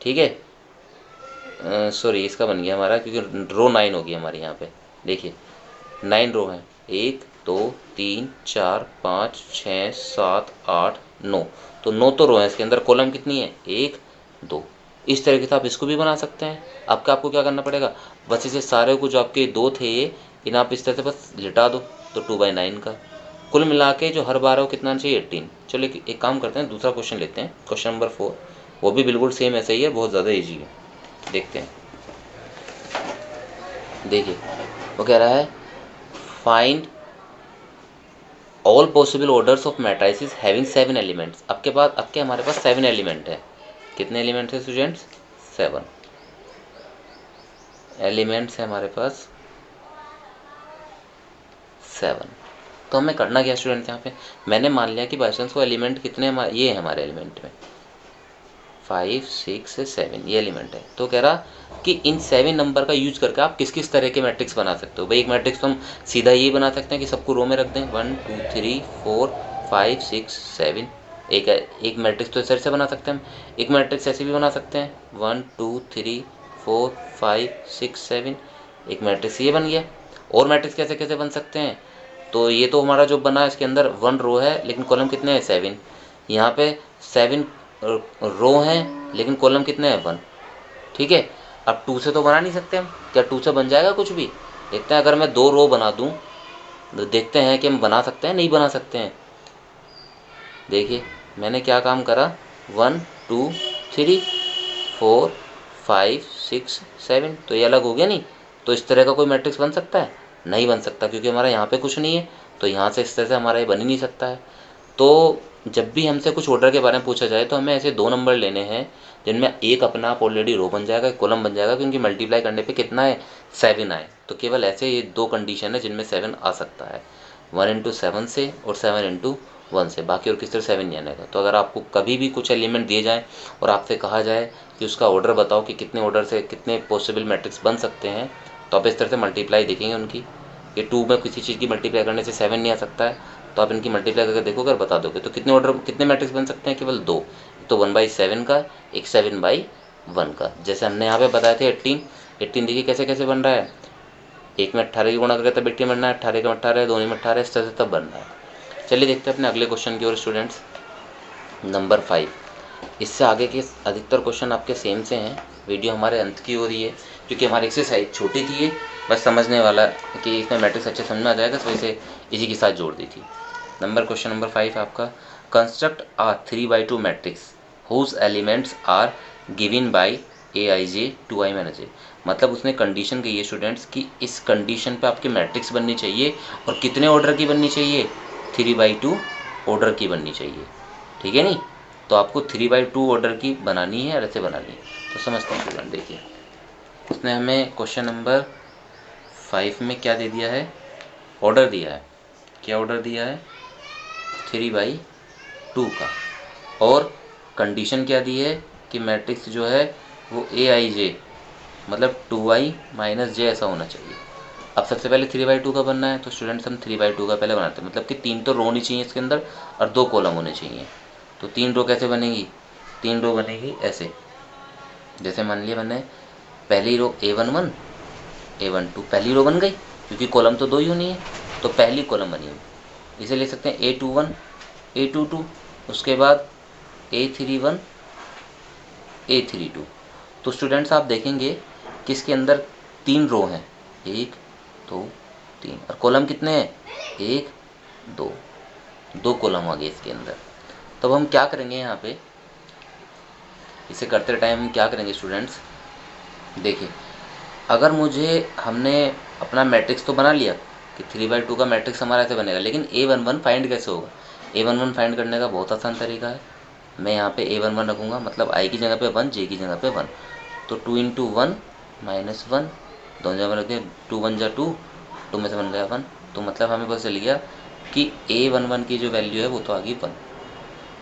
ठीक है, सॉरी इसका बन गया हमारा क्योंकि रो 9 होगी हमारी यहाँ पे, देखिए 9 रो हैं, 1 2 3 4 5 6 7 8 9, तो 9 तो रो है इसके अंदर, कॉलम कितनी है 1 2। इस तरीके से आप इसको भी बना सकते हैं। आपको क्या करना पड़ेगा, बस इसे सारे को जो आपके 2 थे ये, इन्हें आप इस तरह से बस लिटा दो, तो 2/9 का कुल मिला के जो हर बार है वो कितना आना चाहिए 18। चलो एक काम करते हैं, दूसरा क्वेश्चन लेते हैं, क्वेश्चन नंबर 4। वो भी बिल्कुल सेम ऐसा ही है, बहुत ज़्यादा ईजी है। देखते हैं, देखिए वो कह रहा है find all possible orders of matrices having 7 elements. अब के हमारे पास 7 एलिमेंट है। कितने एलिमेंट्स है स्टूडेंट्स? 7 एलिमेंट्स है हमारे पास, 7। तो हमें करना क्या स्टूडेंट, यहाँ पे मैंने मान लिया कि बाई चांस वो एलिमेंट कितने ये है हमारे एलिमेंट में 5 6 7 ये एलिमेंट है। तो कह रहा कि इन 7 नंबर का यूज करके आप किस किस तरह के मैट्रिक्स बना सकते हो। भाई एक मैट्रिक्स तो हम सीधा ये बना सकते हैं कि सबको रो में रख दें 1 2 3 4 5 6 7। एक मैट्रिक्स तो इस तरह से बना सकते हैं हम। एक मैट्रिक्स ऐसे भी बना सकते हैं 1 2 3 4 5 6 7। एक मैट्रिक्स ये बन गया। और मैट्रिक्स कैसे कैसे बन सकते हैं, तो ये तो हमारा जो बना इसके अंदर 1 रो है लेकिन कॉलम कितने हैं 7। यहाँ पे 7 रो हैं लेकिन कॉलम कितने हैं 1। ठीक है, अब 2 से तो बना नहीं सकते हम, क्या 2 से बन जाएगा कुछ भी? देखते हैं, अगर मैं 2 रो बना दूं तो देखते हैं कि हम बना सकते हैं नहीं बना सकते हैं। देखिए मैंने क्या काम करा, 1 2 3 4 5 6 7, तो ये अलग हो गया नहीं। तो इस तरह का कोई मैट्रिक्स बन सकता है? नहीं बन सकता, क्योंकि हमारा यहाँ पे कुछ नहीं है, तो यहाँ से इस तरह से हमारा ये बन ही नहीं सकता है। तो जब भी हमसे कुछ ऑर्डर के बारे में पूछा जाए तो हमें ऐसे 2 नंबर लेने हैं जिनमें एक अपना आप ऑलरेडी रो बन जाएगा, कॉलम बन जाएगा, क्योंकि मल्टीप्लाई करने पे कितना है 7 आए। तो केवल ऐसे ये 2 कंडीशन है जिनमें 7 आ सकता है, 1 इंटू 7 से और 7 इंटू 1 से, बाकी और किस तरह 7 नहीं आने का। तो अगर आपको कभी भी कुछ एलिमेंट दिए जाए और आपसे कहा जाए कि उसका ऑर्डर बताओ कि कितने ऑर्डर से कितने पॉसिबल मैट्रिक्स बन सकते हैं, तो आप इस तरह से मल्टीप्लाई देखेंगे उनकी। ये 2 में किसी चीज़ की मल्टीप्लाई करने से 7 नहीं आ सकता है, तो आप इनकी मल्टीप्लाई करके देखोगे और बता दोगे। तो कितने मैट्रिक्स बन सकते हैं? केवल 2। तो 1/7 का, एक 7/1 का। जैसे हमने यहाँ पे बताए थे 18 देखिए कैसे कैसे बन रहा है। एक में 18 की गुणा करके तब 18 बनना है, 18 का 18 दोनों में 18 इस तरह से तब बन रहा है। चलिए देखते हैं अपने अगले क्वेश्चन की ओर स्टूडेंट्स, नंबर 5। इससे आगे के अधिकतर क्वेश्चन आपके सेम से हैं। वीडियो हमारे अंत की हो रही है क्योंकि हमारी एक्सरसाइज छोटी थी, ये बस समझने वाला कि इसमें मैट्रिक्स अच्छे समझ में आ जाएगा, इस वजह से इसी के साथ जोड़ दी थी। क्वेश्चन नंबर 5 आपका, construct a 3/2 matrix whose elements are given by Aij 2i-j। मतलब उसने कंडीशन कही है स्टूडेंट्स कि इस कंडीशन पे आपकी मैट्रिक्स बननी चाहिए, और कितने ऑर्डर की बननी चाहिए? 3/2 ऑर्डर की बननी चाहिए। ठीक है नहीं, तो आपको 3/2 ऑर्डर की बनानी है और ऐसे बनानी है। तो समझते हैं स्टूडेंट, देखिए उसने हमें क्वेश्चन नंबर 5 में क्या दे दिया है, ऑर्डर दिया है। क्या ऑर्डर दिया है? 3/2 का। और कंडीशन क्या दी है कि मैट्रिक्स जो है वो Aij मतलब 2i - j ऐसा होना चाहिए। अब सबसे पहले 3/2 का बनना है, तो स्टूडेंट्स हम 3/2 का पहले बनाते हैं, मतलब कि 3 तो रो होनी चाहिए इसके अंदर और 2 कॉलम होने चाहिए। तो 3 रो कैसे बनेगी? 3 रो बनेगी ऐसे, जैसे मान लिया मैंने पहली रो A11 A12, पहली रो बन गई क्योंकि कॉलम तो 2 ही होनी है, तो पहली कॉलम बनी है। इसे ले सकते हैं A21 A22, उसके बाद A31 A32। तो स्टूडेंट्स आप देखेंगे कि इसके अंदर 3 रो हैं, 1 2 3, और कॉलम कितने हैं? 1 2 कॉलम आ गए इसके अंदर। तब हम क्या करेंगे यहाँ पे, इसे करते टाइम हम क्या करेंगे स्टूडेंट्स, देखिए अगर हमने अपना मैट्रिक्स तो बना लिया कि 3/2 का मैट्रिक्स हमारा ऐसे बनेगा, लेकिन A11 फाइंड कैसे होगा? A11 फाइंड करने का बहुत आसान तरीका है। मैं यहाँ पे A11 रखूँगा, मतलब I की जगह पे 1, J की जगह पे 1, तो 2 इंटू 1 माइनस 1, दोनों जगह रख दिया, 2 1 जा 2, 2 में से बन गया 1। तो मतलब हमें पता चल गया कि A11 की जो वैल्यू है वो तो आ गई 1।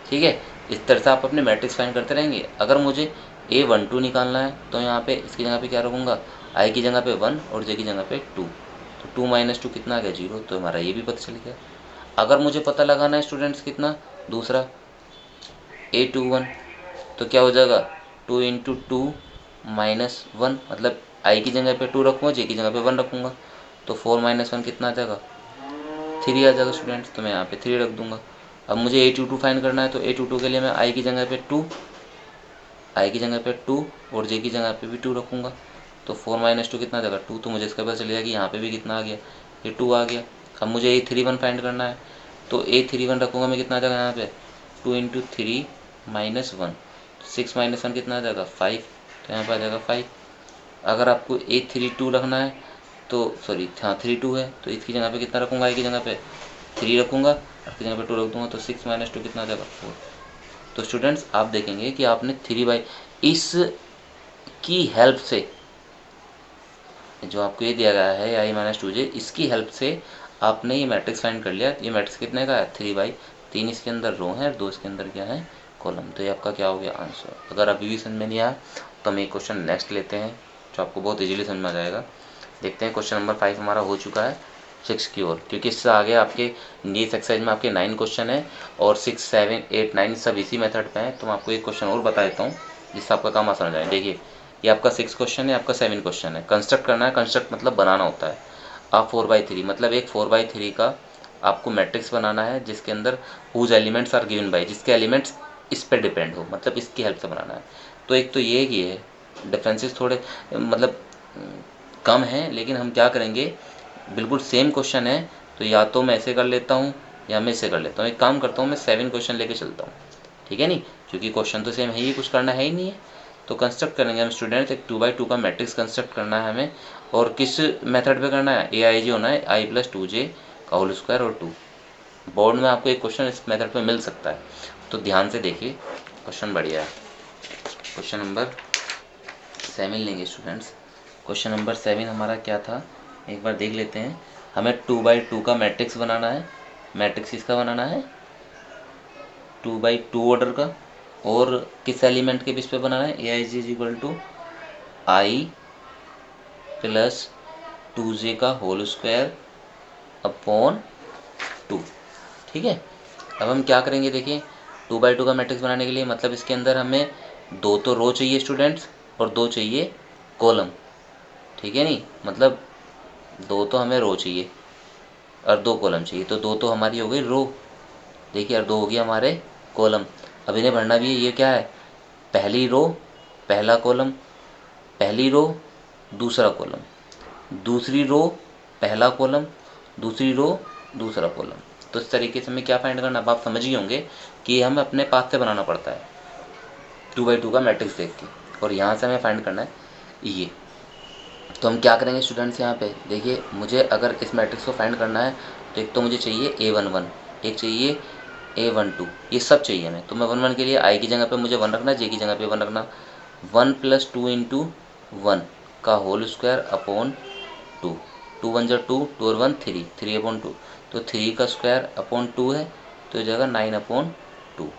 ठीक है, इस तरह से आप अपने मैट्रिक्स फाइंड करते रहेंगे। अगर मुझे A12 निकालना है तो यहाँ पे इसकी जगह पे क्या रखूँगा, I की जगह पे 1 और J की जगह पे 2, तो 2 - 2 कितना आ गया 0, तो हमारा ये भी पता चल गया। अगर मुझे पता लगाना है स्टूडेंट्स कितना, दूसरा A21, तो क्या हो जाएगा 2 इंटू 2 माइनस 1, मतलब I की जगह पे 2 रखूँगा, J की जगह पे 1 रखूँगा, तो 4 - 1 कितना आ जाएगा 3 आ जाएगा स्टूडेंट्स। तो मैं यहाँ पे 3 रख दूँगा। अब मुझे A22 फाइंड करना है, तो A22 के लिए मैं I की जगह पे 2 और J की जगह पे भी 2 रखूँगा, तो 4 - 2 कितना आ जाएगा 2। तो मुझे इसका पता चल गया कि यहाँ पे भी कितना आ गया, ये 2 आ गया। अब मुझे A31 फाइंड करना है, तो A31 रखूँगा मैं, कितना आ जाएगा यहाँ पे 2 इंटू 3 माइनस 1, 6 माइनस 1 कितना आ जाएगा 5, तो यहाँ पर आ जाएगा 5। अगर आपको A32 रखना है तो सॉरी हाँ 32 है, तो इसकी जगह पे कितना रखूँगा, आई की जगह पे 3 रखूँगा, और की जगह पे 2 रख दूँगा, तो 6 माइनस 2 कितना आ जाएगा 4। तो स्टूडेंट्स आप देखेंगे कि आपने 3 इस की हेल्प से, जो आपको ये दिया गया है i-2j, इसकी हेल्प से आपने ये मैट्रिक्स फाइंड कर लिया। ये मैट्रिक्स कितने का है 3 इसके अंदर रो है और 2 इसके अंदर क्या है कॉलम। तो ये आपका क्या हो गया आंसर। अगर अभी भी समझ में नहीं आया तो हम एक क्वेश्चन नेक्स्ट लेते हैं जो आपको बहुत इजीली समझ में आ जाएगा। देखते हैं क्वेश्चन नंबर 5 हमारा हो चुका है 6 की ओर, क्योंकि इससे आगे आपके इस एक्सरसाइज में आपके 9 क्वेश्चन है और 6, 7, 8, 9 सब इसी मेथड पे हैं। तो मैं आपको एक क्वेश्चन और बता देता हूँ जिससे आपका काम आसान हो जाए। देखिए ये आपका 6 क्वेश्चन है, आपका 7 क्वेश्चन है। कंस्ट्रक्ट करना है, कंस्ट्रक्ट मतलब बनाना होता है। आप 4/3 मतलब एक 4/3 का आपको मैट्रिक्स बनाना है जिसके अंदर whose elements are given by, जिसके एलिमेंट्स इस पर डिपेंड हो, मतलब इसकी हेल्प से बनाना है। तो एक तो ये कि है डिफरेंसेस थोड़े मतलब कम हैं, लेकिन हम क्या करेंगे बिल्कुल सेम क्वेश्चन है तो या तो मैं ऐसे कर लेता हूँ या मैं इसे कर लेता हूँ। एक काम करता हूँ मैं 7 क्वेश्चन लेके चलता हूँ, ठीक है नहीं, क्योंकि क्वेश्चन तो सेम है ही, कुछ करना है ही नहीं है। तो कंस्ट्रक्ट करेंगे हम स्टूडेंट्स, एक 2/2 का मैट्रिक्स कंस्ट्रक्ट करना है हमें। और किस मेथड पे करना है, AIJ होना है, i+2j का होल स्क्वायर और 2। बोर्ड में आपको एक क्वेश्चन इस मेथड पे मिल सकता है, तो ध्यान से देखिए क्वेश्चन बढ़िया है। क्वेश्चन नंबर 7 लेंगे स्टूडेंट्स। क्वेश्चन नंबर 7 हमारा क्या था एक बार देख लेते हैं। हमें 2/2 का मैट्रिक्स बनाना है। मैट्रिक्स इसका बनाना है 2/2 ऑर्डर का, और किस एलिमेंट के बेस पे बनाना है, AIJ = i+2j का होल स्क्वायर अपॉन 2, ठीक है। अब हम क्या करेंगे, देखिए 2/2 का मैट्रिक्स बनाने के लिए मतलब इसके अंदर हमें 2 तो रो चाहिए स्टूडेंट्स और 2 चाहिए कॉलम, ठीक है नहीं, मतलब 2 तो हमें रो चाहिए और 2 कॉलम चाहिए। तो 2 तो हमारी हो गई रो, देखिए, और 2 हो गया हमारे कॉलम। अब इन्हें भरना भी है। ये क्या है, पहली रो पहला कॉलम, पहली रो दूसरा कॉलम, दूसरी रो पहला कॉलम, दूसरी रो दूसरा कॉलम। तो इस तरीके से हमें क्या फाइंड करना, अब आप समझ ही होंगे कि हमें अपने पाथ से बनाना पड़ता है 2/2 का मैट्रिक्स देख के, और यहाँ से हमें फाइंड करना है ये। तो हम क्या करेंगे स्टूडेंट्स, यहाँ पे देखिए मुझे अगर इस मैट्रिक्स को फाइंड करना है तो एक तो मुझे चाहिए A11, एक चाहिए A12, ये सब चाहिए हमें। तो मैं 1 के लिए i की जगह पे मुझे 1 रखना, j की जगह पे 1 रखना। 1 + 2 × 1 का होल स्क्वायर अपॉन 2, 2 1 = 2, 2 और 1 3, 3/2, तो 3 का स्क्वायर अपॉन 2 है, तो ये जाएगा 9/2।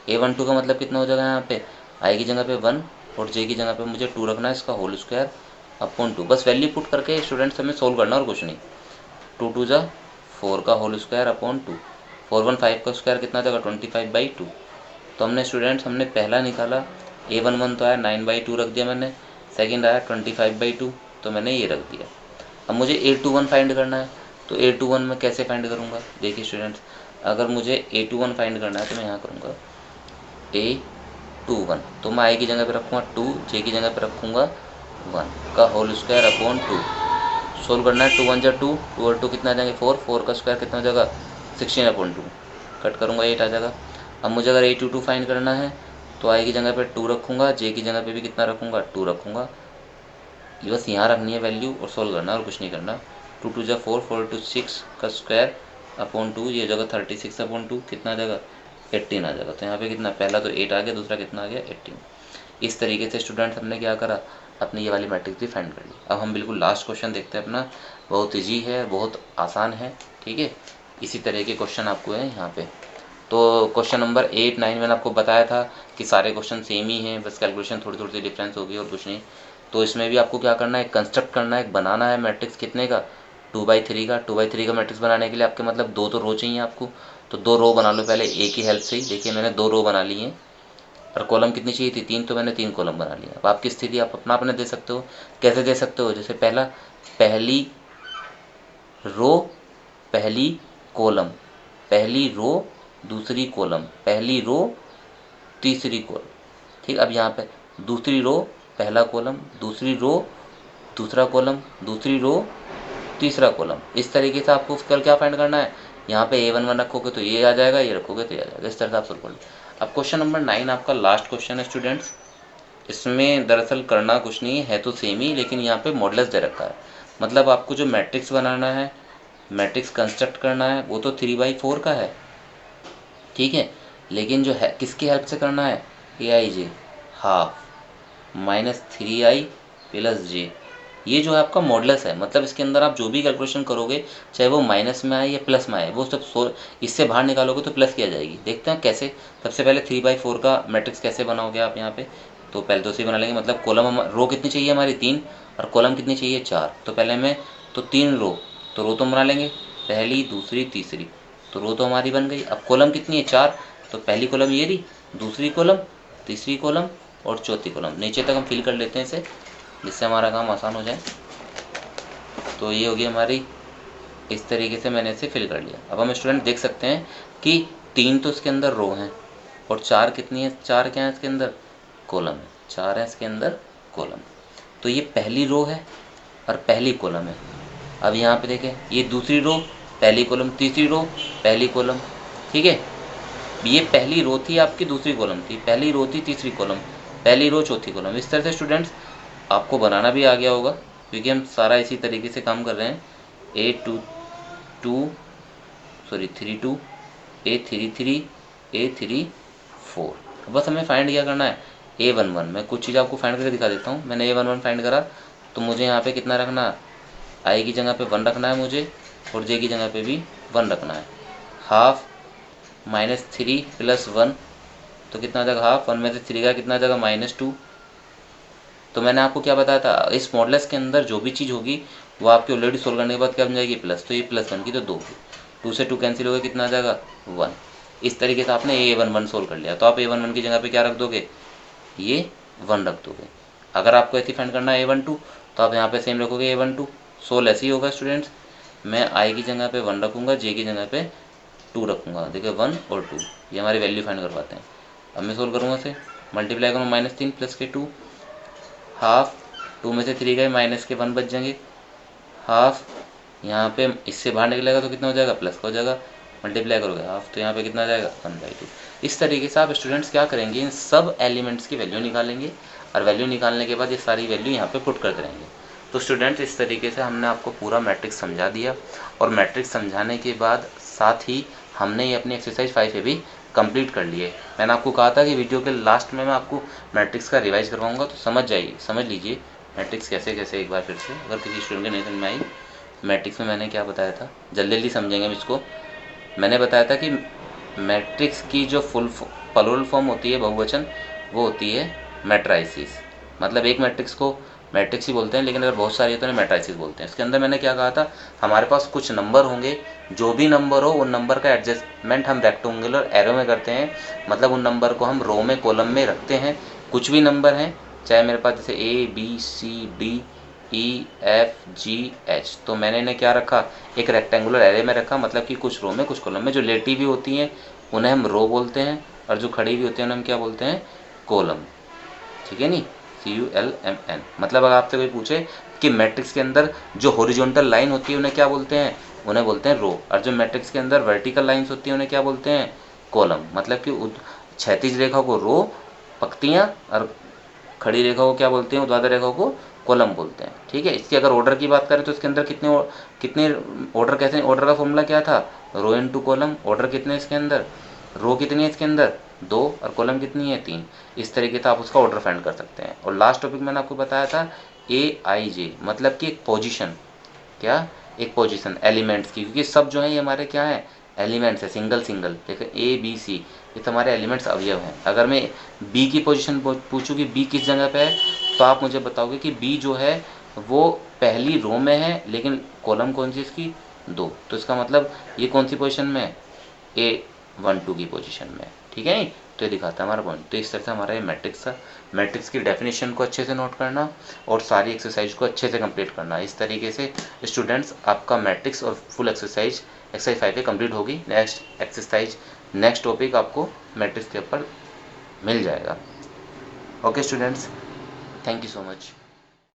A12 का मतलब कितना हो जाएगा, यहाँ पे i की जगह पे 1 और j की जगह पे मुझे 2 रखना है, इसका होल स्क्वायर अपॉन 2। बस वैल्यू पुट करके स्टूडेंट्स हमें सोल्व करना और कुछ नहीं। 2 2 = 4 का होल स्क्वायर अपॉन 2, 4 1 5 का स्क्वायर कितना जाएगा 25/2। तो हमने स्टूडेंट्स हमने पहला निकाला, A11 तो आया 9/2 रख दिया मैंने, सेकंड आया 25/2, तो मैंने ये रख दिया। अब मुझे A21 फाइंड करना है, तो A21 मैं कैसे फाइंड करूँगा, देखिए स्टूडेंट्स अगर मुझे A21 फाइंड करना है तो मैं यहाँ करूँगा A21, तो मैं i की जगह पे रखूँगा 2, j की जगह पे रखूँगा 1 का होल स्क्वायर अपॉन 2। सोल्व करना है, 2 1 = 2, 2 और 2 कितना आ जाएंगे 4, 4 का स्क्वायर कितना हो जाएगा 16/2, कट करूँगा 8 आ जाएगा। अब मुझे अगर A22 फाइंड करना है तो i की जगह पे 2 रखूँगा, j की जगह पे भी कितना रखूँगा 2 रखूँगा। ये बस यहाँ रखनी है वैल्यू और सोल्व करना और कुछ नहीं करना। 2 2 = 4, 4 2 6 का स्क्वायर अपॉन 2, ये जगह 36/2 कितना आ जाएगा 18 आ जाएगा। तो यहाँ पे कितना, पहला तो 8 आ गया, दूसरा कितना आ गया 18। इस तरीके से स्टूडेंट्स हमने क्या करा, अपनी ये वाली मैट्रिक्स भी फाइंड कर ली। अब हम बिल्कुल लास्ट क्वेश्चन देखते हैं अपना, बहुत ईजी है, बहुत आसान है, ठीक है। इसी तरह के क्वेश्चन आपको है यहाँ पे। तो क्वेश्चन नंबर 8 9 मैंने आपको बताया था कि सारे क्वेश्चन सेम ही हैं, बस कैलकुलेशन थोड़ी थोड़ी सी डिफरेंस होगी और कुछ नहीं। तो इसमें भी आपको क्या करना है, कंस्ट्रक्ट करना है, बनाना है मैट्रिक्स कितने का 2/3 का। 2/3 का मैट्रिक्स बनाने के लिए आपके मतलब 2 तो रो चाहिए आपको, तो 2 रो बना लो पहले ए की हेल्प से ही। देखिए मैंने 2 रो बना ली हैं, और कॉलम कितनी चाहिए थी 3, तो मैंने 3 कॉलम बना लिया। अब आपकी स्थिति आप अपना अपने दे सकते हो, कैसे दे सकते हो, जैसे पहला पहली रो पहली कॉलम, पहली रो दूसरी कॉलम, पहली रो तीसरी कॉलम, ठीक। अब यहाँ पे दूसरी रो पहला कॉलम, दूसरी रो दूसरा कॉलम, दूसरी रो तीसरा कॉलम। इस तरीके से आपको उसका क्या फाइंड करना है, यहाँ पे A11 रखोगे तो ये आ जाएगा, ये रखोगे तो ये आ जाएगा। इस तरह से आप सॉल्व कर लो। अब क्वेश्चन नंबर 9 आपका लास्ट क्वेश्चन है स्टूडेंट्स। इसमें दरअसल करना कुछ नहीं है तो सेम ही, लेकिन यहाँ पे मॉडुलस दे रखा है। मतलब आपको जो मैट्रिक्स बनाना है, मैट्रिक्स कंस्ट्रक्ट करना है, वो तो 3/4 का है, ठीक है, लेकिन जो है किसकी हेल्प से करना है, AIJ हाफ -3i + j। ये जो है आपका मॉडुलस है, मतलब इसके अंदर आप जो भी कैलकुलेशन करोगे, चाहे वो माइनस में आए या प्लस में आए, वो सब इससे बाहर निकालोगे तो प्लस की आ जाएगी। देखते हैं कैसे। सबसे पहले 3/4 का मैट्रिक्स कैसे बनाओगे आप यहाँ पे, तो पहले तो उसे बना लेंगे। मतलब कॉलम रो कितनी चाहिए हमारी 3, और कॉलम कितनी चाहिए 4। तो पहले में तो 3 रो, तो रो तो बना लेंगे, पहली दूसरी तीसरी, तो रो तो हमारी बन गई। अब कॉलम कितनी है 4, तो पहली कॉलम ये रही, दूसरी कॉलम, तीसरी कॉलम और चौथी कॉलम। नीचे तक हम फिल कर लेते हैं इसे, जिससे हमारा काम आसान हो जाए। तो ये होगी हमारी, इस तरीके से मैंने इसे फिल कर लिया। अब हम स्टूडेंट देख सकते हैं कि 3 तो इसके अंदर रो हैं, और 4 कितनी है, 4 क्या है इसके अंदर, कॉलम है। 4 है इसके अंदर कॉलम। तो ये पहली रो है और पहली कॉलम है। अब यहाँ पे देखें, ये दूसरी रो, पहली कॉलम, तीसरी रो, पहली कॉलम, ठीक है। ये पहली रो थी आपकी, दूसरी कॉलम थी, पहली रो थी, तीसरी कॉलम, पहली रो, चौथी कॉलम। इस तरह से स्टूडेंट्स आपको बनाना भी आ गया होगा, क्योंकि हम सारा इसी तरीके से काम कर रहे हैं। A32 A33 A34। बस हमें फाइंड क्या करना है, A11। मैं कुछ चीज़ आपको फाइंड करके दिखा देता हूँ। मैंने A11 फाइंड करा, तो मुझे यहाँ पे कितना रखना है, I की जगह पे 1 रखना है मुझे, और J की जगह पे भी 1 रखना है। हाफ -3 + 1, तो कितना आ जाएगा, हाफ 1 में से 3 का कितना आ जाएगा, -2। तो मैंने आपको क्या बताया था, इस मॉडुलस के अंदर जो भी चीज़ होगी वो आपकी ऑलरेडी सोल्व करने के बाद क्या बन जाएगी, प्लस। तो ये +1 की तो 2 की, 2 से 2 कैंसिल हो गया, कितना आ जाएगा 1। इस तरीके से आपने A11 सोल्व कर लिया। तो आप A11 की जगह पे क्या रख दोगे, ये 1 रख दोगे। अगर आपको ऐसे फाइंड करना है A12, तो आप यहाँ पे सेम रखोगे A12। सोल्व ऐसे ही होगा स्टूडेंट्स। मैं I की जगह पे 1 रखूँगा, J की जगह पे 2 रखूँगा। देखिए 1 और 2, ये हमारी वैल्यू फाइंड कर पाते हैं। अब मैं सोल्व करूँगा इसे, मल्टीप्लाई करूँगा, -3 + के 2, हाफ 2 में से 3 गए, माइनस के 1 बच जाएंगे, हाफ यहाँ पे इससे बाहर निकलेगा तो कितना हो जाएगा, प्लस का हो जाएगा। मल्टीप्लाई करोगे हाफ, तो यहाँ पे कितना आ जाएगा, 1/2। इस तरीके से आप स्टूडेंट्स क्या करेंगे, इन सब एलिमेंट्स की वैल्यू निकालेंगे, और वैल्यू निकालने के बाद ये सारी वैल्यू यहाँ पे पुट कर देंगे। तो स्टूडेंट्स इस तरीके से हमने आपको पूरा मैट्रिक्स समझा दिया, और मैट्रिक्स समझाने के बाद साथ ही हमने ये अपनी एक्सरसाइज 5 भी कंप्लीट कर लिए। मैंने आपको कहा था कि वीडियो के लास्ट में मैं आपको मैट्रिक्स का रिवाइज करवाऊंगा, तो समझ लीजिए मैट्रिक्स कैसे कैसे एक बार फिर से, अगर किसी स्टूडेंट के नहीं समझ में आई। मैट्रिक्स में मैंने क्या बताया था, जल्दी जल्दी समझेंगे हम इसको। मैंने बताया था कि मैट्रिक्स की जो प्लुरल फॉर्म होती है, बहुवचन, वो होती है मैट्राइसिस। मतलब एक मैट्रिक्स को मैट्रिक्स ही बोलते हैं, लेकिन अगर बहुत सारी है तो उन्हें मैट्राइसिस बोलते हैं। इसके अंदर मैंने क्या कहा था, हमारे पास कुछ नंबर होंगे, जो भी नंबर हो उन नंबर का एडजस्टमेंट हम रेक्टेंगुलर एरो में करते हैं। मतलब उन नंबर को हम रो में, कॉलम में रखते हैं। कुछ भी नंबर हैं, चाहे मेरे पास जैसे ABCDEFGH, तो मैंने इन्हें क्या रखा, एक रेक्टेंगुलर एरे में रखा। मतलब कि कुछ रो में, कुछ कॉलम में। जो लेटी हुई होती हैं उन्हें हम रो बोलते हैं, और जो खड़ी हुई होती हैं उन्हें हम क्या बोलते हैं, कॉलम। ठीक है नी, CULMN। मतलब अगर आपसे कोई पूछे कि मैट्रिक्स के अंदर जो हॉरिजॉन्टल लाइन होती है उन्हें क्या बोलते हैं, उन्हें बोलते हैं रो। और जो मैट्रिक्स के अंदर वर्टिकल लाइंस होती हैं उन्हें क्या बोलते हैं, कॉलम। मतलब कि क्षैतिज रेखा को रो, पंक्तियाँ, और खड़ी रेखा को क्या बोलते हैं, ऊर्ध्वाधर रेखा को कॉलम बोलते हैं। ठीक है। इसकी अगर ऑर्डर की बात करें तो इसके अंदर कितने ऑर्डर, कैसे ऑर्डर का फॉर्मूला क्या था, रो इनटू कॉलम। ऑर्डर कितने इसके अंदर, रो कितनी है इसके अंदर 2, और कॉलम कितनी है 3। इस तरीके से आप उसका ऑर्डर फाइंड कर सकते हैं। और लास्ट टॉपिक मैंने आपको बताया था AIJ, मतलब कि एक पोजीशन, क्या, एक पोजीशन एलिमेंट्स की, क्योंकि सब जो है ये हमारे क्या है, एलिमेंट्स है, सिंगल सिंगल। देखो ABC, ये तो हमारे एलिमेंट्स अवयव हैं। अगर मैं B की पोजीशन पूछूँ कि B किस जगह पे है, तो आप मुझे बताओगे कि B जो है वो पहली रो में है, लेकिन कॉलम कौन सी इसकी, 2। तो इसका मतलब ये कौन सी पोजीशन में है, A12 की पोजीशन में। ठीक है, तो ये दिखाता है हमारा पॉइंट। तो इस तरह से हमारा ये मैट्रिक्स था। मैट्रिक्स की डेफिनेशन को अच्छे से नोट करना, और सारी एक्सरसाइज को अच्छे से कंप्लीट करना। इस तरीके से स्टूडेंट्स आपका मैट्रिक्स और फुल एक्सरसाइज 5 पे कंप्लीट होगी। नेक्स्ट एक्सरसाइज, नेक्स्ट टॉपिक आपको मैट्रिक्स के ऊपर मिल जाएगा। Okay students, thank you so much.